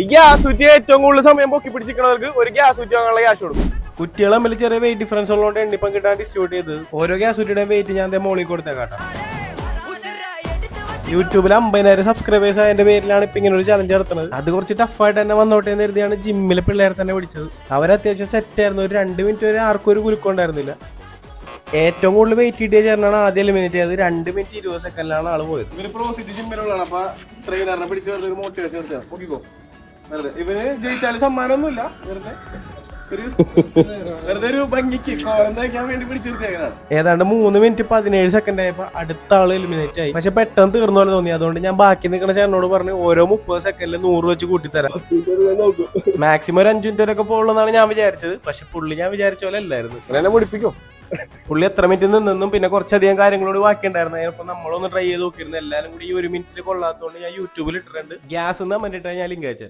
ഈ ഗ്യാസ് കുറ്റി ഏറ്റവും കൂടുതൽ സമയം പൊക്കി പിടിച്ചിരിക്കുന്നവർക്ക് ഒരു ഗ്യാസ് കുറ്റി വാങ്ങാനുള്ള ക്യാഷ് കൊടുക്കും. കുറ്റികൾ തമ്മിൽ ചെറിയ വെയിറ്റ് ഡിഫറൻസ് ഉള്ളതുകൊണ്ട് എണ്ണിപ്പം കിട്ടാൻ ഡിസ്ട്രിബ്യൂട്ട് ചെയ്ത് ഓരോ ഗ്യാസ് കുറ്റിയുടെ വെയിറ്റ് ഞാൻ മോളിൽ കൊടുത്തേക്കാട്ടാ. യൂട്യൂബിൽ 50,000 സബ്സ്ക്രൈബേഴ്സ് ആയതിന്റെ പേരിലാണ് ഇപ്പൊ ഇങ്ങനെ ഒരു ചലഞ്ച് നടത്തുന്നത്. അത് കുറച്ച് ടഫായിട്ട് തന്നെ വന്നോട്ടെ എന്ന് കരുതിയാണ് ജിമ്മിലെ പിള്ളേരെ തന്നെ വിളിച്ചത്. അവർ അത്യാവശ്യം സെറ്റ് ആയിരുന്നു. ഒരു 2 മിനിറ്റ് വരെ ആർക്കും ഒരു കുലുക്കൊണ്ടായിരുന്നില്ല. ഏറ്റവും കൂടുതൽ വെയിറ്റ് കിട്ടിയ ചേട്ടനാണ് ആദ്യം എലിമിനേറ്റ് ചെയ്തത്. 2 മിനിറ്റ് 20 സെക്കൻഡിലാണ് ആള് പോയത്. ഇവന് ജയിച്ചാലും സമ്മാനമൊന്നുമില്ല, ഏതാണ്ട് 3 മിനിറ്റ് 17 സെക്കൻഡ് ആയപ്പോ അടുത്ത ആള് എലിമിനേറ്റ് ആയി. പക്ഷെ പെട്ടെന്ന് തീർന്ന പോലെ തോന്നി. അതുകൊണ്ട് ഞാൻ ബാക്കി നിൽക്കുന്ന ചേട്ടനോട് പറഞ്ഞു ഓരോ 30 സെക്കൻഡിൽ 100 വെച്ച് കൂട്ടിത്തരാം. മാക്സിമം ഒരു 5 മിനിറ്റ് വരെയൊക്കെ പോകുള്ളതാണ് ഞാൻ വിചാരിച്ചത്. പക്ഷെ പുള്ളി ഞാൻ വിചാരിച്ച പോലെ അല്ലായിരുന്നു. പഠിപ്പിക്കും പുള്ളി എത്ര മിനിറ്റ് നിന്നും പിന്നെ കുറച്ചധികം കാര്യങ്ങളോട് ബാക്കിയുണ്ടായിരുന്നു. അതിനൊപ്പം നമ്മളൊന്ന് ട്രൈ ചെയ്ത് നോക്കിയിരുന്നു. എല്ലാരും കൂടി ഈ 1 മിനിറ്റിൽ കൊള്ളാത്തതുകൊണ്ട് ഞാൻ യൂട്യൂബിൽ ഇട്ടിട്ടുണ്ട്. ഗ്യാസ് എന്നാ വേണ്ടിയിട്ടാണ് ഞാൻ ലിങ്ക് അയച്ചത്.